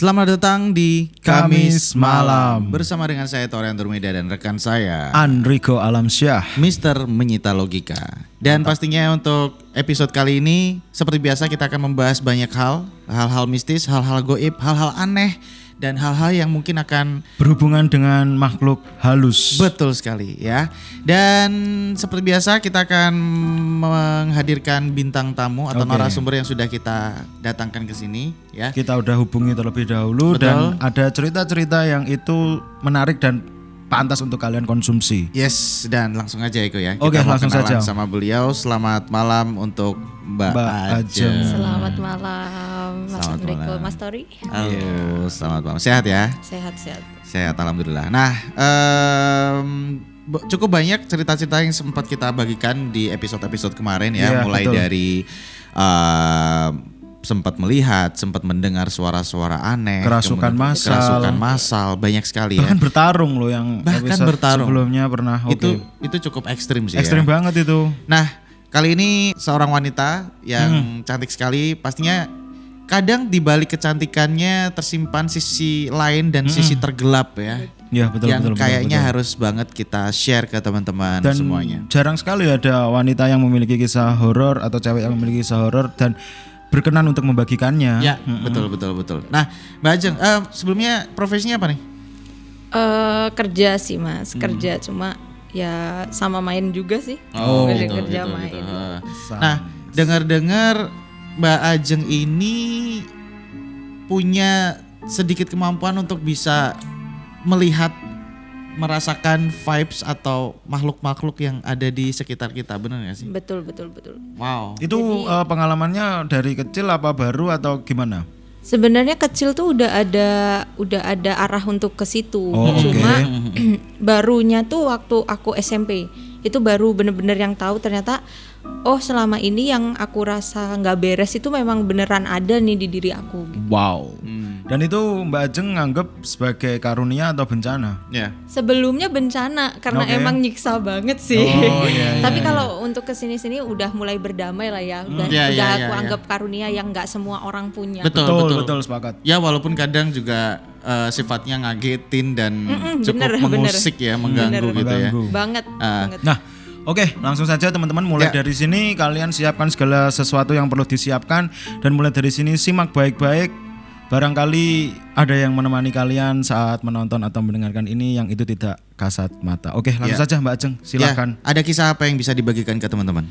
Selamat datang di Kamis Malam. Bersama dengan saya Torian Turmida dan rekan saya Enrico Alamsyah, Mister Menyita Logika. Dan pastinya untuk episode kali ini seperti biasa kita akan membahas banyak hal-hal mistis, hal-hal goib, hal-hal aneh dan hal-hal yang mungkin akan berhubungan dengan makhluk halus. betul sekali ya. Dan seperti biasa kita akan menghadirkan bintang tamu atau narasumber yang sudah kita datangkan ke sini ya. Kita udah hubungi terlebih dahulu. Betul. Dan ada cerita-cerita yang itu menarik dan pantas untuk kalian konsumsi. Yes, dan langsung aja Eko ya. Oke, Kita mau langsung kenalan saja. sama beliau. Selamat malam untuk Mbak Mbak Ajeng. Ajeng. Selamat malam, Mas Selamat Enrico, malam. Mas Tori. Halo, selamat malam. Sehat ya? Sehat-sehat. Sehat, alhamdulillah. Nah, cukup banyak cerita-cerita yang sempat kita bagikan di episode-episode kemarin ya. Iya, Mulai betul. dari sempat melihat, sempat mendengar suara-suara aneh, Kerasukan kemudian massal. kerasukan massal, banyak sekali ya. Bahkan bertarung loh yang Bahkan episode bertarung. sebelumnya pernah. Itu cukup ekstrim sih. Ekstrim ya. banget itu. Nah, kali ini seorang wanita yang cantik sekali, pastinya kadang di balik kecantikannya tersimpan sisi lain dan sisi tergelap ya. Ya betul yang betul. kayaknya betul. harus banget kita share ke teman-teman Dan semuanya. jarang sekali ada wanita yang memiliki kisah horor atau cewek yang memiliki kisah horor dan berkenan untuk membagikannya. Ya, betul. Nah, Mbak Ajeng, sebelumnya profesinya apa nih? Kerja sih Mas, kerja cuma ya sama main juga sih. Kerja main. Nah, dengar-dengar Mbak Ajeng ini punya sedikit kemampuan untuk bisa melihat, merasakan vibes atau makhluk-makhluk yang ada di sekitar kita, benar nggak sih? Betul. Wow. Itu pengalamannya dari kecil apa baru atau gimana? Sebenarnya kecil tuh udah ada arah untuk ke situ. Oh, Cuma barunya tuh waktu aku SMP. Itu baru bener-bener yang tahu ternyata selama ini yang aku rasa nggak beres itu memang beneran ada nih di diri aku. Wow. Dan itu Mbak Ajeng nganggep sebagai karunia atau bencana? Ya. Sebelumnya bencana karena Oke. emang nyiksa banget sih. Oh, iya, Tapi kalau untuk kesini-sini udah mulai berdamai lah ya. Udah aku anggap karunia yang nggak semua orang punya. Betul sepakat. Ya walaupun kadang juga sifatnya ngagetin dan cukup bener. mengusik ya, mengganggu gitu ya. Mengganggu. Banget. Nah, oke, langsung saja teman-teman mulai dari sini kalian siapkan segala sesuatu yang perlu disiapkan dan mulai dari sini simak baik-baik. Barangkali ada yang menemani kalian saat menonton atau mendengarkan ini yang itu tidak kasat mata. Oke, langsung saja Mbak Ajeng, silakan. Ya, ada kisah apa yang bisa dibagikan ke teman-teman?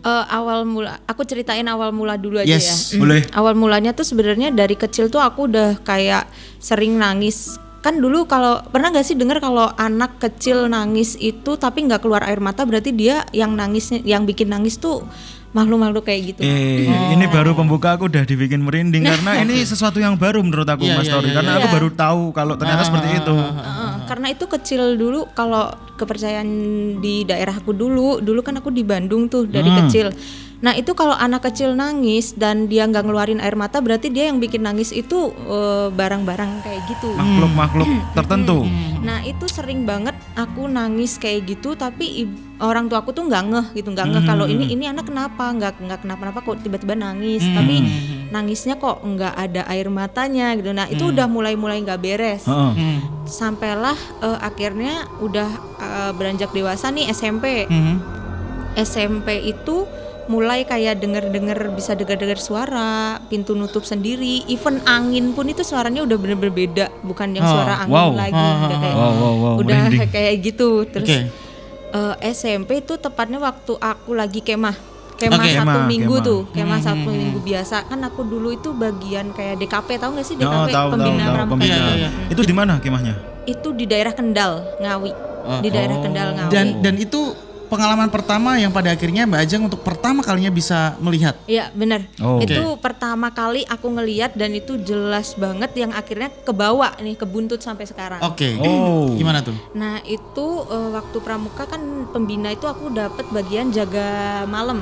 Awal mula, aku ceritain awal mula dulu aja Yes, ya. boleh. Awal mulanya tuh sebenarnya dari kecil tuh aku udah kayak sering nangis. Kan dulu kalau pernah nggak sih dengar kalau anak kecil nangis itu tapi nggak keluar air mata berarti dia yang nangisnya, yang bikin nangis tuh makhluk-makhluk kayak gitu. Ini baru pembuka aku udah dibikin merinding karena ini sesuatu yang baru menurut aku Mas Tori karena aku baru tahu kalau ternyata seperti itu. Karena itu kecil dulu kalau kepercayaan di daerahku dulu kan aku di Bandung tuh dari kecil. Nah itu kalau anak kecil nangis dan dia nggak ngeluarin air mata berarti dia yang bikin nangis itu barang-barang kayak gitu. Makhluk-makhluk tertentu. Nah itu sering banget aku nangis kayak gitu tapi orang tua aku tuh nggak ngeh gitu, nggak ngeh kalau ini anak kenapa nggak kenapa-napa kok tiba-tiba nangis tapi nangisnya kok nggak ada air matanya gitu. Nah itu udah mulai nggak beres. Sampailah akhirnya udah beranjak dewasa nih SMP. SMP itu mulai kayak denger bisa dengar suara, pintu nutup sendiri, even angin pun itu suaranya udah bener-bener beda, bukan yang suara angin lagi, udah kayak udah kayak gitu. Terus SMP itu tepatnya waktu aku lagi kemah satu minggu tuh, kemah satu minggu biasa. Kan aku dulu itu bagian kayak DKP, tahu nggak sih DKP, pembinaan pramuka. Itu di mana kemahnya? Itu di daerah Kendal, Ngawi, di daerah Kendal Ngawi. Dan itu pengalaman pertama yang pada akhirnya Mbak Ajeng untuk pertama kalinya bisa melihat. Iya benar. Oh. Itu pertama kali aku ngelihat dan itu jelas banget yang akhirnya kebawa nih, kebuntut sampai sekarang. Oke. Oh. Gimana tuh? Nah itu waktu pramuka kan pembina itu aku dapat bagian jaga malam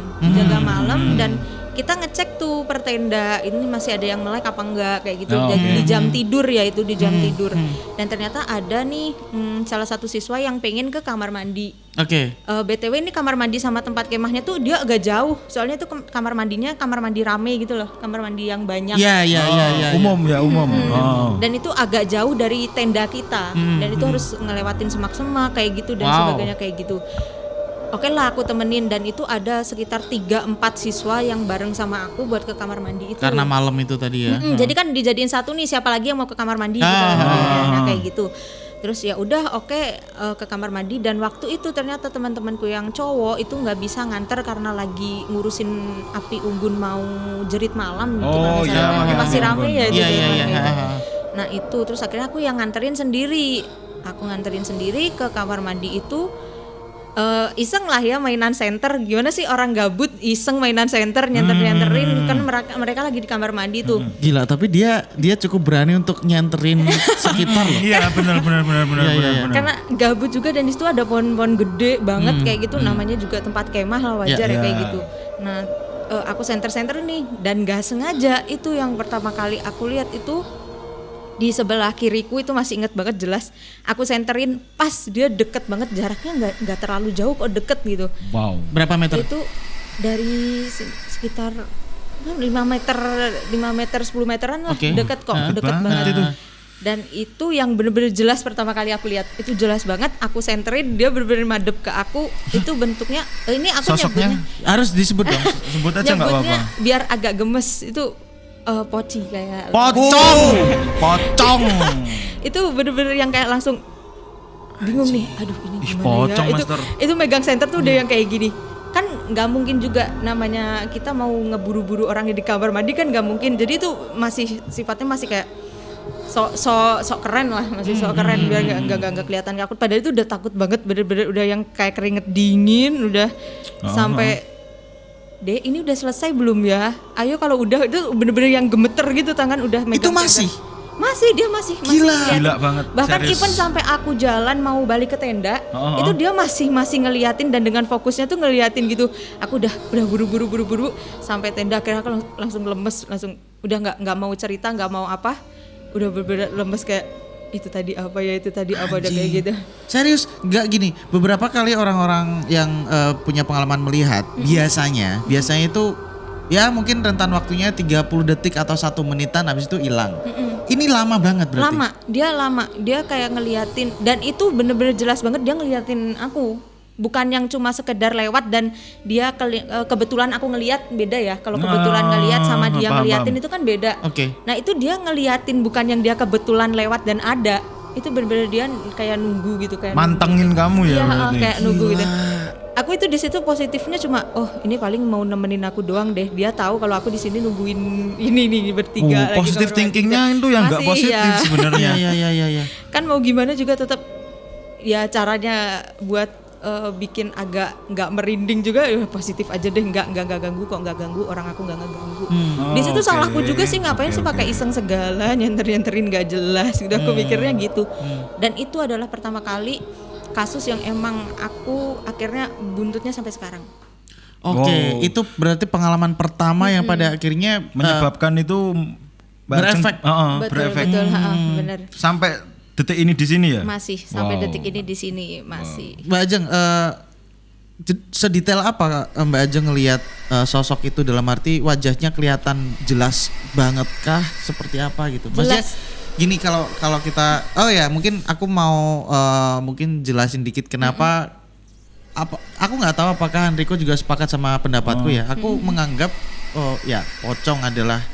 dan kita ngecek tuh per tenda ini masih ada yang melek apa enggak kayak gitu. Oh, Jadi oke. di jam tidur ya itu di jam tidur. Dan ternyata ada nih salah satu siswa yang pengen ke kamar mandi. Oke. BTW ini kamar mandi sama tempat kemahnya tuh dia agak jauh. Soalnya tuh kamar mandinya kamar mandi rame gitu loh. Kamar mandi yang banyak. Iya. Umum ya umum. Oh. Dan itu agak jauh dari tenda kita. Dan itu harus ngelewatin semak-semak kayak gitu dan Wow. sebagainya kayak gitu. Oke lah aku temenin dan itu ada sekitar 3-4 siswa yang bareng sama aku buat ke kamar mandi itu. Karena malam itu tadi ya. Jadi kan dijadiin satu nih siapa lagi yang mau ke kamar mandi gitu. Nah kayak gitu. Terus ya udah oke, ke kamar mandi dan waktu itu ternyata teman-temanku yang cowok itu nggak bisa nganter karena lagi ngurusin api unggun mau jerit malam gitu Oh, kan. iya, pakai Masih api rame unggun. ya itu. Iya, ya, iya. gitu. Nah itu terus akhirnya aku yang nganterin sendiri. Aku nganterin sendiri ke kamar mandi itu. Iseng lah ya mainan center. Gimana sih orang gabut iseng mainan center nyanterin kan mereka lagi di kamar mandi tuh. Gila, tapi dia cukup berani untuk nyanterin sekitar loh. Iya benar. Iya. Karena gabut juga dan di situ ada pohon-pohon gede banget kayak gitu, namanya juga tempat kemah lah wajar ya kayak gitu. Nah aku center nih dan gak sengaja itu yang pertama kali aku lihat itu di sebelah kiriku itu masih inget banget jelas aku senterin pas dia deket banget jaraknya nggak terlalu jauh kok deket gitu. Wow. Berapa meter? Itu dari sekitar 5 meter 10 meteran lah. Oke. Deket kok deket banget itu. Dan itu yang bener-bener jelas pertama kali aku lihat itu jelas banget aku senterin dia bener-bener madep ke aku itu bentuknya ini aku Sosoknya nyebutnya Harus disebut dong. sebut aja nggak nyebutnya apa-apa. biar agak gemes itu poci kayak Pocong. itu bener-bener yang kayak langsung bingung nih aduh ini Ih, gimana pocong, ya Master. itu megang center tuh udah yang kayak gini kan nggak mungkin juga namanya kita mau ngeburu-buru orang di kamar mandi kan nggak mungkin jadi itu masih sifatnya masih kayak sok keren lah masih sok keren biar nggak kelihatan takut padahal itu udah takut banget bener-bener udah yang kayak keringet dingin udah sampai Dek ini udah selesai belum ya? Ayo kalau udah itu bener-bener yang gemeter gitu tangan udah megang. Itu masih? Masih dia masih Gila. ngeliatin. Gila banget, Bahkan serius. even sampai aku jalan mau balik ke tenda, itu dia masih ngeliatin dan dengan fokusnya tuh ngeliatin gitu. Aku udah buru-buru sampai tenda akhirnya aku langsung lemes, langsung udah nggak mau cerita, nggak mau apa. Udah bener-bener lemes kayak itu tadi apa udah kayak gitu. Serius, nggak gini. Beberapa kali orang-orang yang punya pengalaman melihat biasanya itu ya mungkin rentan waktunya 30 detik atau 1 menitan habis itu hilang. Ini lama banget berarti. Lama. Dia kayak ngeliatin dan itu bener-bener jelas banget dia ngeliatin aku. Bukan yang cuma sekedar lewat dan dia kebetulan aku ngeliat beda ya. Kalau kebetulan ngeliat sama dia ngeliatin itu kan beda. Oke. Nah itu dia ngeliatin bukan yang dia kebetulan lewat dan ada. Itu bener-bener dia kayak nunggu gitu kayak Mantengin kamu ya iya, berarti. kayak nunggu gitu. Aku itu di situ positifnya cuma ini paling mau nemenin aku doang deh. Dia tahu kalau aku di sini nungguin ini nih bertiga lagi. Positive kamar mandi. thinkingnya itu yang nggak Masih, positif iya. sebenarnya. Iya. Kan mau gimana juga tetap ya caranya buat bikin agak nggak merinding juga ya positif aja deh nggak ganggu orang aku nggak ngeganggu. Di situ oke. salahku juga sih ngapain sih pakai iseng segala nyanterin nggak jelas udah aku mikirnya gitu. Dan itu adalah pertama kali kasus yang emang aku akhirnya buntutnya sampai sekarang. Oke, Wow. itu berarti pengalaman pertama yang pada akhirnya Menyebabkan itu berefek. berefek. Betul bener Sampai detik ini di sini ya? masih sampai Wow. detik ini di sini masih. Mbak Ajeng, sedetail apa Mbak Ajeng ngelihat sosok itu dalam arti wajahnya kelihatan jelas banget kah? Seperti apa gitu? Maksudnya Jelas. gini kalau kita, mungkin aku mau mungkin jelasin dikit kenapa. Aku nggak tahu apakah Enrico juga sepakat sama pendapatku ya. Aku menganggap pocong adalah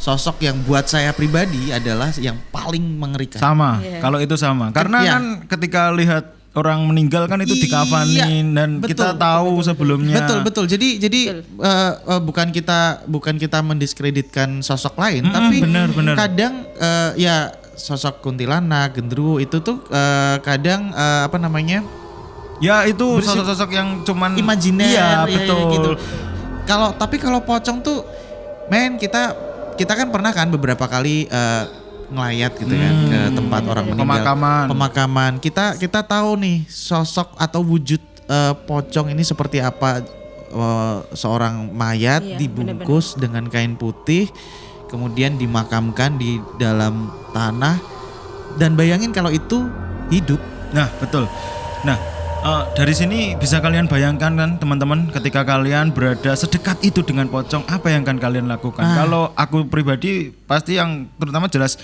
sosok yang buat saya pribadi adalah yang paling mengerikan. Sama, Iya. kalau itu sama. Karena Iya. kan ketika lihat orang meninggal kan itu Iya, dikafanin dan betul, kita tahu sebelumnya. Betul. Jadi bukan kita mendiskreditkan sosok lain, tapi benar. kadang sosok kuntilanak, genderuwo itu tuh kadang Ya itu sosok-sosok yang cuman imajiner, Iya, ya, betul. gitu. Kalau pocong tuh, kita kan pernah kan beberapa kali ngelayat gitu kan ke tempat orang meninggal, pemakaman. Kita tahu nih sosok atau wujud pocong ini seperti apa. seorang mayat Iya, dibungkus dengan kain putih, kemudian dimakamkan di dalam tanah, dan bayangin kalau itu hidup. Nah, betul. Nah, dari sini bisa kalian bayangkan kan teman-teman, ketika kalian berada sedekat itu dengan pocong, apa yang akan kalian lakukan? Kalau aku pribadi pasti yang terutama jelas,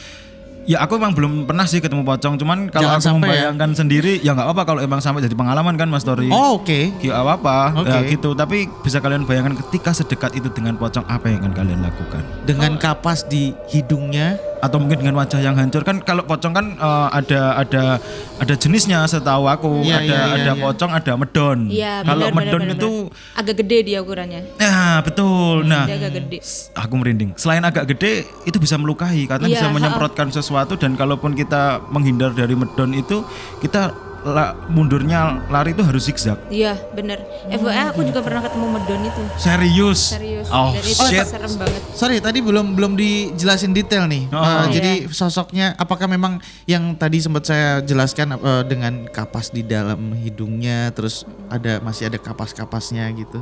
ya aku emang belum pernah sih ketemu pocong, cuman kalau Jangan aku sampai membayangkan sendiri ya nggak apa-apa kalau emang sampai jadi pengalaman kan Mas Tori. Oh, oke. Ya apa-apa, ya Oke. gitu. Tapi bisa kalian bayangkan ketika sedekat itu dengan pocong, apa yang akan kalian lakukan? Dengan kapas di hidungnya. Atau mungkin dengan wajah yang hancur kan? Kalau pocong kan ada jenisnya setahu aku. Iya, iya, ada iya. pocong, ada medon. Iya, Kalau benar, medon benar, itu benar. Agak gede dia ukurannya. nah betul. Nah, Dia agak gede. aku merinding. Selain agak gede, itu bisa melukai karena Iya, bisa menyemprotkan sesuatu, dan kalaupun kita menghindar dari medon itu, kita mundurnya lari itu harus zigzag. Iya, bener. FYI aku juga pernah ketemu medon itu. Serius? Serius. Oh Dan itu shit. serem banget. Sorry, tadi belum dijelasin detail nih. Jadi sosoknya apakah memang yang tadi sempat saya jelaskan dengan kapas di dalam hidungnya, terus masih ada kapas-kapasnya gitu.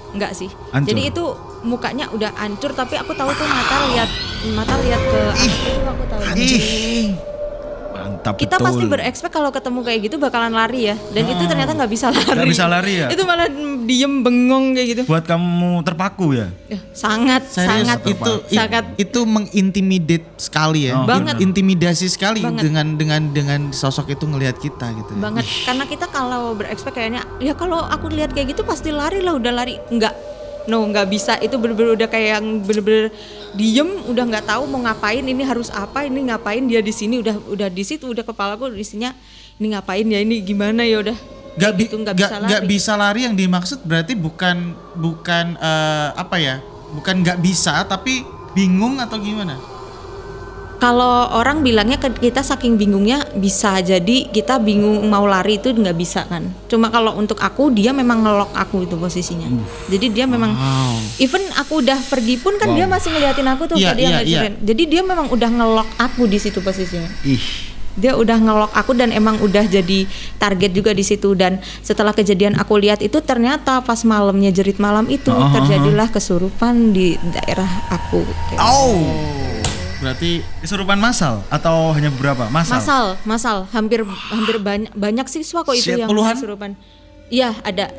Enggak sih. Hancur. Jadi itu mukanya udah hancur, tapi aku tahu tuh mata lihat ke anak itu aku tahu. Mantap Kita betul. pasti berekspek kalau ketemu kayak gitu bakalan lari ya. Dan itu ternyata nggak bisa lari. Nggak bisa lari ya? Itu malah diem bengong kayak gitu. Buat kamu terpaku ya? Ya, sangat Serius, sangat sangat itu mengintimidate sekali ya. Banget. Intimidasi sekali Banget. dengan sosok itu ngelihat kita gitu. ya. banget. Karena kita kalau berekspek kayaknya ya kalau aku lihat kayak gitu pasti lari lah, udah lari. Nggak bisa. Itu bener-bener udah kayak yang bener-bener diem, udah nggak tahu mau ngapain, ini harus apa, ini ngapain, dia di sini udah di situ, udah kepalaku isinya ini ngapain ya, ini gimana ya, udah Gak, kayak gitu, nggak bisa lari. Gak bisa lari yang dimaksud berarti bukan apa ya? Bukan nggak bisa tapi bingung atau gimana? Kalau orang bilangnya kita saking bingungnya, bisa jadi kita bingung mau lari itu nggak bisa kan. Cuma kalau untuk aku, dia memang ngelok aku itu posisinya. Jadi dia memang even aku udah pergi pun kan dia masih ngeliatin aku tuh. Iya, kayak dia iya, ngeliatin. Jadi dia memang udah ngelok aku di situ posisinya. Ih. Dia udah ngelok aku dan emang udah jadi target juga di situ. Dan setelah kejadian aku lihat itu, ternyata pas malamnya jerit malam itu terjadilah kesurupan di daerah aku. Berarti Kesurupan massal atau hanya beberapa? Masal, hampir banyak siswa kok itu Shit, yang puluhan? kesurupan. Iya, ada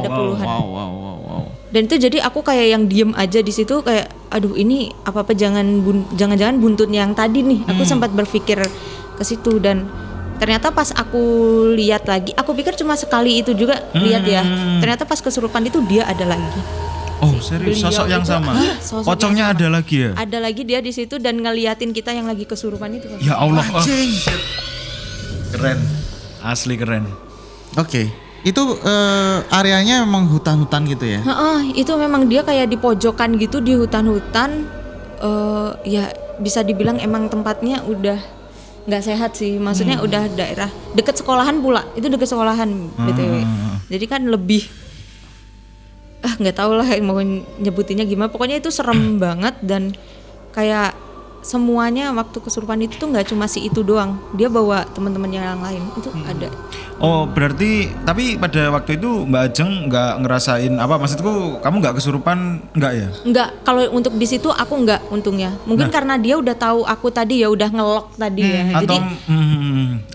puluhan. Wow. Dan itu jadi aku kayak yang diem aja di situ, kayak aduh ini apa jangan-jangan buntutnya yang tadi nih. Aku sempat berpikir ke situ, dan ternyata pas aku lihat lagi, aku pikir cuma sekali itu juga lihat ya. Ternyata pas kesurupan itu dia ada lagi. Oh serius, Beliau sosok yang itu, sama. sosok Pocongnya yang sama. ada lagi ya? Ada lagi dia di situ dan ngeliatin kita yang lagi kesurupan itu. Ya Allah. Keren. Asli keren. Oke. Itu areanya memang hutan-hutan gitu ya? Itu memang dia kayak di pojokan gitu, di hutan-hutan. Ya bisa dibilang emang tempatnya udah nggak sehat sih. Maksudnya udah daerah deket sekolahan pula. Itu deket sekolahan BTW. Jadi kan lebih nggak tahu lah mau nyebutinnya gimana. Pokoknya itu serem banget, dan kayak semuanya waktu kesurupan itu tuh nggak cuma si itu doang, dia bawa teman-temannya yang lain itu ada. Oh berarti tapi pada waktu itu Mbak Ajeng nggak ngerasain apa, maksudku kamu nggak kesurupan nggak ya? Nggak, kalau untuk di situ aku nggak, untungnya. Mungkin karena dia udah tahu aku tadi ya, udah ngelok tadi ya. Jadi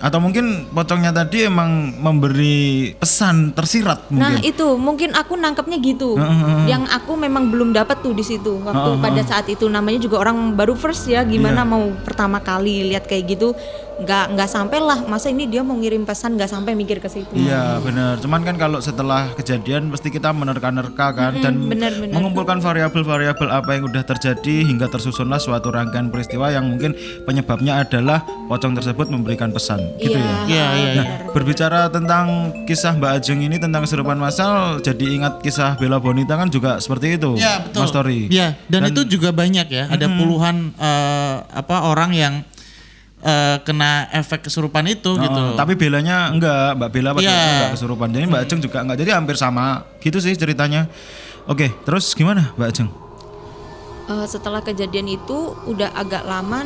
Atau mungkin pocongnya tadi emang memberi pesan tersirat nah mungkin. itu mungkin aku nangkepnya gitu. Yang aku memang belum dapat tuh di situ waktu pada saat itu, namanya juga orang baru first ya, gimana mau pertama kali lihat kayak gitu, nggak sampai lah, masa ini dia mau ngirim pesan, nggak sampai mikir ke situ. Iya benar. Cuman kan kalau setelah kejadian pasti kita menerka-nerka kan, dan benar. mengumpulkan variabel-variabel apa yang udah terjadi hingga tersusunlah suatu rangkaian peristiwa yang mungkin penyebabnya adalah pocong tersebut memberikan pesan. Gitu ya. Iya. Nah, berbicara tentang kisah Mbak Ajeng ini tentang kesurupan massal, jadi ingat kisah Bella Bonita kan juga seperti itu. Iya, betul. Mas Tori. Iya, dan itu juga banyak ya. Ada puluhan orang yang kena efek kesurupan itu gitu. Tapi Bellanya enggak, Mbak Bella pada Iya. enggak kesurupan. Jadi Mbak Ajeng juga enggak. Jadi hampir sama gitu sih ceritanya. Oke, terus gimana Mbak Ajeng? Setelah kejadian itu udah agak lama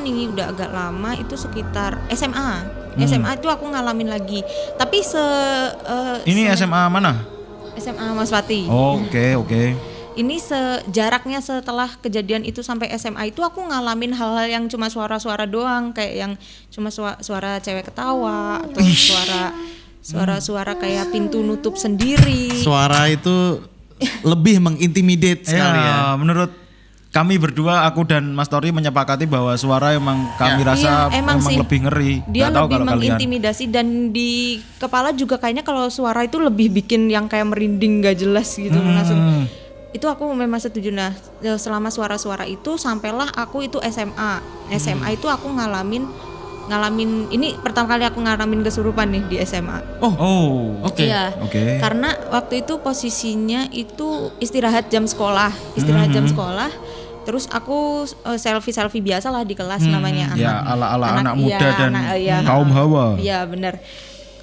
itu sekitar SMA. SMA itu aku ngalamin lagi. Tapi Ini SMA mana? SMA Mas Pati. Oke. Ini jaraknya setelah kejadian itu sampai SMA itu aku ngalamin hal-hal yang cuma suara-suara doang, kayak yang cuma suara cewek ketawa atau suara-suara kayak pintu nutup sendiri. Suara itu lebih mengintimidate sekali ya. Menurut kami berdua, aku dan Mas Tori menyepakati bahwa suara emang kami rasa Iya, emang sih. lebih ngeri. Dia Nggak tahu lebih kalau kalian. mengintimidasi dan di kepala juga kayaknya kalau suara itu lebih bikin yang kayak merinding gak jelas gitu langsung. Itu aku memang setuju. Nah, selama suara-suara itu sampailah aku itu SMA. SMA itu aku ngalamin ini pertama kali aku ngalamin kesurupan nih di SMA. Oh, Oke. Iya. Oke. Karena waktu itu posisinya itu istirahat jam sekolah. Terus aku selfie biasa lah di kelas namanya Ya, ala-ala anak muda iya, dan iya. kaum hawa. Iya benar.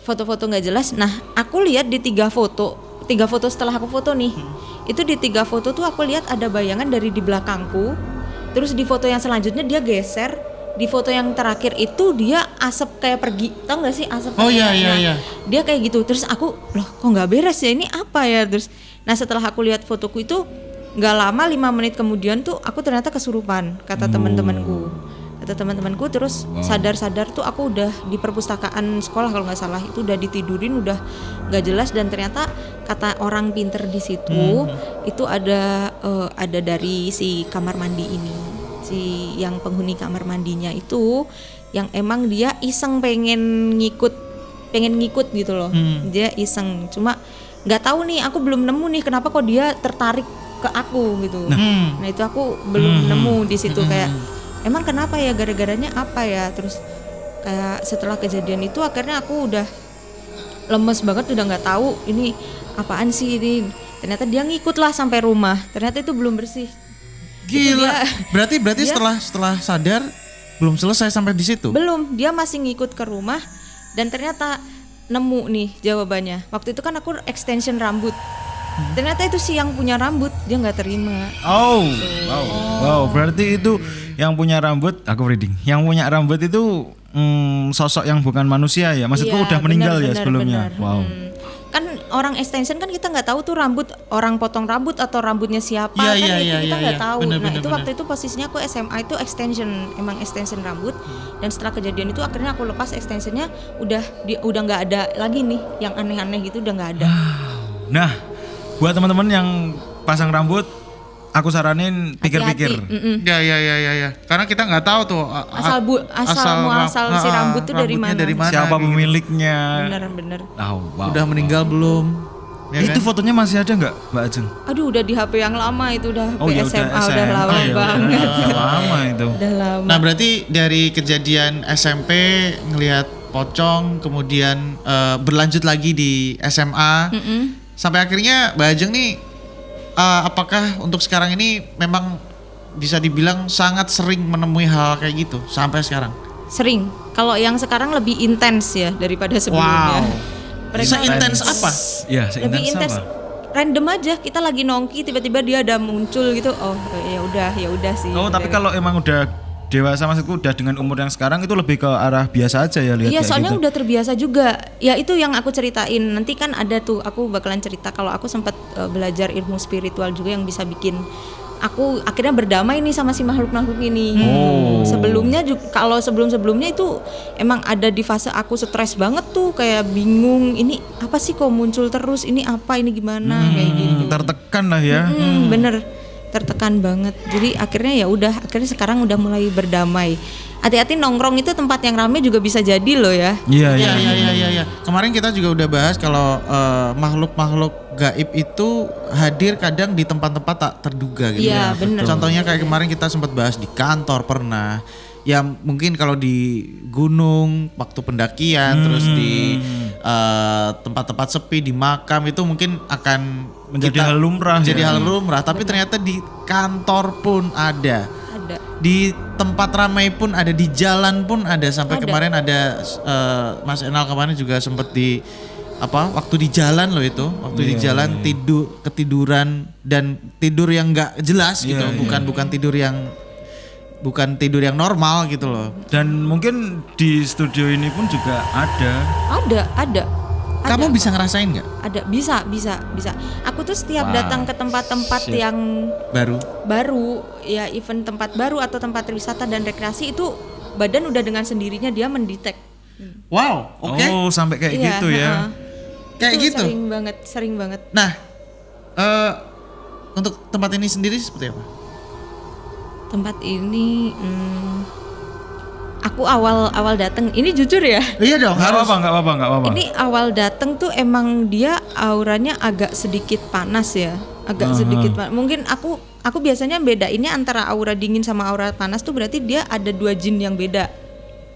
Foto-foto nggak jelas. Nah aku lihat di tiga foto setelah aku foto nih, itu di 3 foto tuh aku lihat ada bayangan dari di belakangku. Terus di foto yang selanjutnya dia geser. Di foto yang terakhir itu dia asap kayak pergi, tau nggak sih asap? Oh kayak, iya. Dia kayak gitu. Terus aku loh kok nggak beres ya, ini apa ya? Terus nah setelah aku lihat fotoku itu nggak lama 5 menit kemudian tuh aku ternyata kesurupan kata teman-temanku. Terus sadar tuh aku udah di perpustakaan sekolah kalau nggak salah, itu udah ditidurin, udah nggak jelas. Dan ternyata kata orang pinter di situ itu ada dari si kamar mandi ini, si yang penghuni kamar mandinya itu yang emang dia iseng pengen ngikut gitu loh. Dia iseng, cuma nggak tahu nih, aku belum nemu nih kenapa kok dia tertarik ke aku gitu. Nah itu aku belum nemu di situ kayak emang kenapa ya, gara-garanya apa ya. Terus kayak setelah kejadian itu akhirnya aku udah lemes banget, udah nggak tahu ini apaan sih ini. Ternyata dia ngikut lah sampai rumah, ternyata itu belum bersih. Gila. Berarti setelah sadar belum selesai sampai di situ. Belum, dia masih ngikut ke rumah dan ternyata nemu nih jawabannya. Waktu itu kan aku extension rambut. Ternyata itu si yang punya rambut, dia nggak terima. Wow, berarti itu yang punya rambut, aku reading. Yang punya rambut itu sosok yang bukan manusia ya. Maksudku Iya, udah meninggal ya benar, sebelumnya. benar. Wow. Kan orang extension kan kita nggak tahu tuh rambut orang potong rambut atau rambutnya siapa. Iya, Kan iya, itu kita iya, nggak iya. tahu. Benar. Waktu itu posisinya aku SMA itu emang extension rambut. Dan setelah kejadian itu akhirnya aku lepas extensionnya, udah nggak ada lagi nih yang aneh-aneh gitu, udah nggak ada. Nah, buat teman-teman yang pasang rambut, aku saranin pikir-pikir. Ya. Karena kita nggak tahu tuh asal si rambut tuh dari rambutnya mana. Siapa gitu. pemiliknya? Bener. Wow. Udah meninggal belum? Ya Itu kan? fotonya masih ada nggak, Mbak Ajeng? Aduh udah di HP yang lama itu, udah HP ya SMA udah lama ya, banget. Udah lama itu. Udah lama. Nah berarti dari kejadian SMP ngelihat pocong, kemudian berlanjut lagi di SMA, sampai akhirnya Mbak Ajeng nih, apakah untuk sekarang ini memang bisa dibilang sangat sering menemui hal kayak gitu sampai sekarang? Sering. Kalau yang sekarang lebih intens ya daripada sebelumnya. Seintens apa? Ya, Lebih intens. Random aja, kita lagi nongki tiba-tiba dia ada muncul gitu. Oh ya udah sih. Oh, tapi kalau emang udah dewasa, maksudku udah dengan umur yang sekarang itu lebih ke arah biasa aja ya lihat Iya, kayak soalnya gitu. udah terbiasa juga. Ya itu yang aku ceritain. Nanti kan ada tuh, aku bakalan cerita kalau aku sempat belajar ilmu spiritual juga yang bisa bikin aku akhirnya berdamai nih sama si makhluk-makhluk ini. Sebelumnya juga, kalau sebelum-sebelumnya itu emang ada di fase aku stres banget tuh, kayak bingung, ini apa sih kok muncul terus, ini apa, ini gimana, kayak gitu. Tertekan lah ya. Bener, tertekan banget. Jadi akhirnya akhirnya sekarang udah mulai berdamai. Hati-hati nongkrong itu tempat yang rame juga bisa jadi loh ya. Iya. Kemarin kita juga udah bahas kalau makhluk-makhluk gaib itu hadir kadang di tempat-tempat tak terduga gitu. Iya, bener. Contohnya kayak kemarin kita sempat bahas di kantor pernah. Ya mungkin kalau di gunung waktu pendakian, terus di tempat-tempat sepi, di makam itu mungkin akan Menjadi hal lumrah. Jadi hal lumrah, tapi ternyata di kantor pun ada. Di tempat ramai pun ada, di jalan pun ada. Sampai kemarin ada Mas Enal kemarin juga sempat waktu di jalan loh itu, waktu di jalan ketiduran dan tidur yang nggak jelas gitu, bukan tidur yang normal gitu loh. Dan mungkin di studio ini pun juga ada. Ada. Kamu bisa ngerasain nggak? Ada, bisa. Aku tuh setiap datang ke tempat-tempat yang baru, ya event tempat baru atau tempat wisata dan rekreasi itu badan udah dengan sendirinya dia mendetek. Wow, oke. Oh, sampai kayak gitu ya. Kayak Itu gitu. Sering banget. Nah, untuk tempat ini sendiri seperti apa? Tempat ini aku awal datang ini jujur ya. Iya dong, Nggak apa-apa. Ini awal datang tuh emang dia auranya agak sedikit panas ya. Sedikit panas. Mungkin aku biasanya bedainnya antara aura dingin sama aura panas tuh berarti dia ada 2 jin yang beda.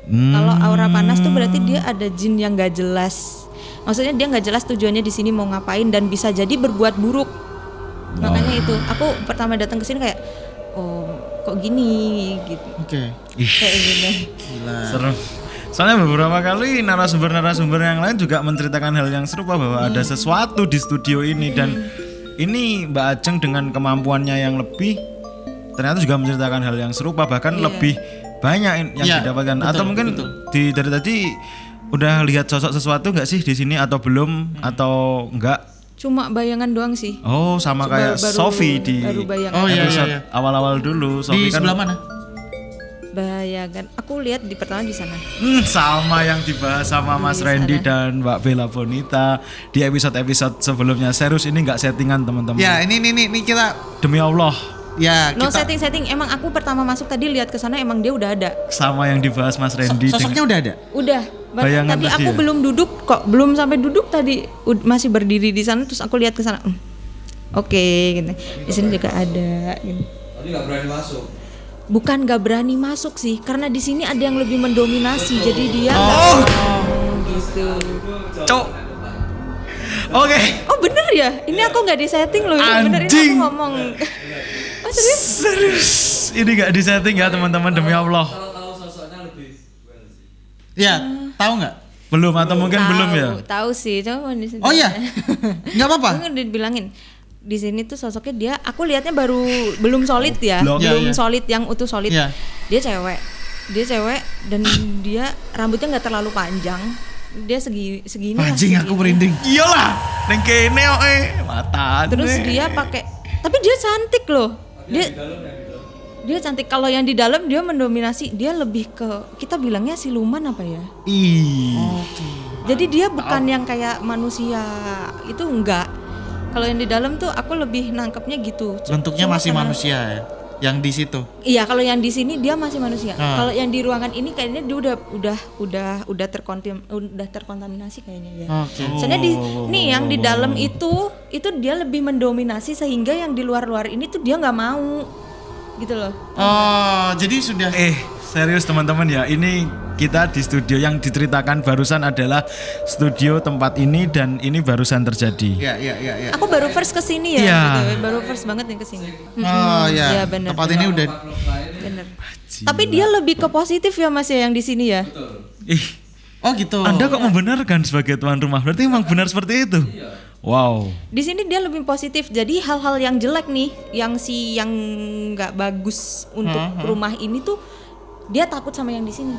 Kalau aura panas tuh berarti dia ada jin yang gak jelas. Maksudnya dia gak jelas tujuannya di sini mau ngapain dan bisa jadi berbuat buruk. Makanya itu aku pertama datang ke sini kayak kok gini gitu. Oke. Kayak gini. Gila. Seru. Soalnya beberapa kali narasumber yang lain juga menceritakan hal yang serupa bahwa ada sesuatu di studio ini dan ini Mbak Ajeng dengan kemampuannya yang lebih ternyata juga menceritakan hal yang serupa bahkan lebih banyak yang didapatkan. Betul, atau mungkin dari tadi udah lihat sosok sesuatu nggak sih di sini atau belum atau enggak? Cuma bayangan doang sih. Oh, sama kayak Sofi di episode awal-awal dulu. Sofi Di kan sebelah mana? Bayangan. Aku lihat di pertama di sana. Sama yang dibahas sama Mas Randy dan Mbak Bella Bonita di episode-episode sebelumnya. Serius ini nggak settingan teman-teman. Ya, ini kita Demi Allah. ya No kita setting. Emang aku pertama masuk tadi lihat ke sana emang dia udah ada. Sama yang dibahas Mas Randy. sosoknya udah ada. Udah. Bayangan Tadi tadi aku ya? belum duduk kok, belum sampai duduk tadi masih berdiri di sana terus aku lihat ke sana. Oke, gitu. Di sini juga ada gitu. Tadi nggak berani masuk. Bukan gak berani masuk sih, karena di sini ada yang lebih mendominasi. Jadi dia gitu. Cok. Oke. Oh bener ya? Ini aku nggak disetting loh. Ini bener ini Anjing. aku ngomong. Oh serius? Serius. Ini nggak disetting ya teman-teman demi Allah. Tahu sosoknya lebih Ya, tahu nggak? Belum atau mungkin belum ya? Tahu sih, coba di sini. Oh iya. Nggak apa-apa. Mungkin dibilangin di sini tuh sosoknya dia, aku lihatnya belum solid ya, blok. belum Ya. solid yang utuh solid. Ya. Dia cewek dan dia rambutnya nggak terlalu panjang. Dia segini lah, Anjing aku segini. merinding. Iyalah. Neng kene mata. Terus dia pakai, tapi dia cantik loh. Dia cantik. Kalau yang di dalam dia mendominasi, dia lebih ke kita bilangnya siluman apa ya? Jadi dia bukan yang kayak manusia, itu enggak. Kalau yang di dalam tuh aku lebih nangkepnya gitu. Bentuknya Cuma masih karena- manusia ya. Yang di situ. Iya, kalau yang di sini dia masih manusia. Ah. Kalau yang di ruangan ini kayaknya dia udah terkontaminasi kayaknya ya. Oke. Soalnya yang di dalam itu dia lebih mendominasi sehingga yang di luar ini tuh dia nggak mau gitu loh. Oh, jadi sudah Serius teman-teman ya, ini kita di studio yang diceritakan barusan adalah studio tempat ini dan ini barusan terjadi. Ya. Aku baru first kesini ya, Iya. gitu. Baru first banget nih kesini. Oh ya. Iya, bener, Tempat ini udah Bener. Tapi dia lebih ke positif ya Mas ya yang di sini ya. Ih, Oh gitu. Anda kok membenarkan sebagai tuan rumah? Berarti memang benar seperti itu. Wow. Di sini dia lebih positif. Jadi hal-hal yang jelek nih, yang nggak bagus untuk rumah ini tuh dia takut sama yang di sini.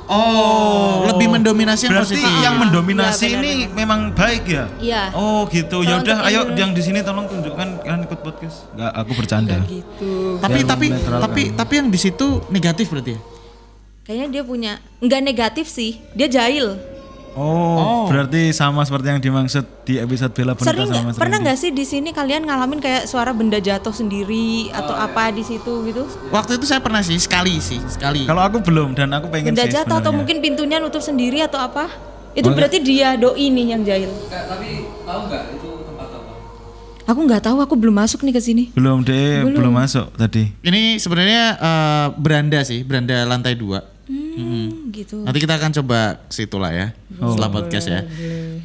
Oh, lebih mendominasi yang Berarti positif. yang mendominasi Iya, ini memang baik ya? Iya. Oh gitu. Ya Kalau udah, untuk ayo yang- yang di sini tolong tunjukkan kalian ikut podcast. Enggak, aku bercanda. Gitu. Tapi yang di situ negatif berarti ya? Kayaknya dia punya nggak negatif sih. Dia jahil. Oh, berarti sama seperti yang dimaksud di episode Bella Bonita Sering sama nggak? Mas Pernah Randy. nggak sih di sini kalian ngalamin kayak suara benda jatuh sendiri atau apa di situ gitu? Waktu itu saya pernah sih, sekali. Kalau aku belum dan aku pengen Benda sih jatuh atau sebenarnya. mungkin pintunya nutup sendiri atau apa? Itu berarti dia doi nih yang jahil. Tapi tahu nggak itu tempat apa? Aku nggak tahu, aku belum masuk nih ke sini. belum deh, belum masuk tadi. Ini sebenarnya beranda sih, beranda lantai 2. Gitu. Nanti kita akan coba ke situ lah ya, setelah podcast ya.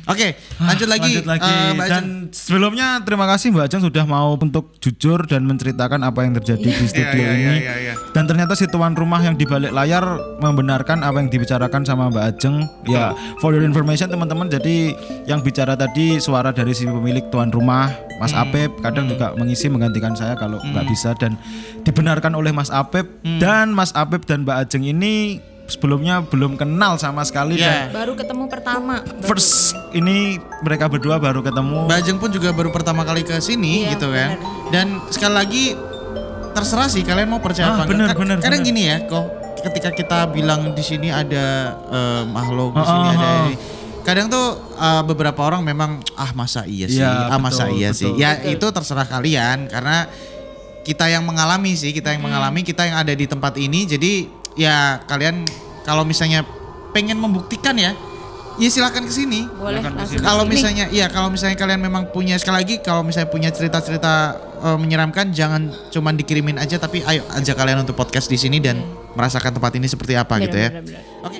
Oke, lanjut lagi. Lanjut lagi. Mbak Dan Ajeng. sebelumnya terima kasih Mbak Ajeng sudah mau untuk jujur dan menceritakan apa yang terjadi di studio ini. iya. Dan ternyata si tuan rumah yang di balik layar membenarkan apa yang dibicarakan sama Mbak Ajeng. Ya, for your information teman-teman, jadi yang bicara tadi suara dari si pemilik tuan rumah, Mas Apep, kadang juga menggantikan saya kalau nggak bisa, dan dibenarkan oleh Mas Apep. Dan Mas Apep dan Mbak Ajeng ini sebelumnya belum kenal sama sekali Iya. dan Baru ketemu pertama. first ini mereka berdua baru ketemu. Bajeng pun juga baru pertama kali ke sini Iya, gitu kan. benar. Dan sekali lagi terserah sih kalian mau percaya apa bener, enggak. bener, Kadang bener. gini ya, kok ketika kita bilang di sini ada makhluk, di sini ada ini. Kadang tuh beberapa orang memang masa iya sih, Iya, masa betul, iya betul. sih. Ya itu terserah kalian karena kita yang mengalami sih, kita yang mengalami, kita yang ada di tempat ini. Jadi ya kalian kalau misalnya pengen membuktikan ya silakan ke sini. Boleh Silakan langsung Kalau kesini. misalnya kalau misalnya kalian memang punya, sekali lagi kalau misalnya punya cerita-cerita menyeramkan, jangan cuman dikirimin aja tapi ayo ajak kalian untuk podcast di sini dan merasakan tempat ini seperti apa gitu ya. Benar-benar. Oke.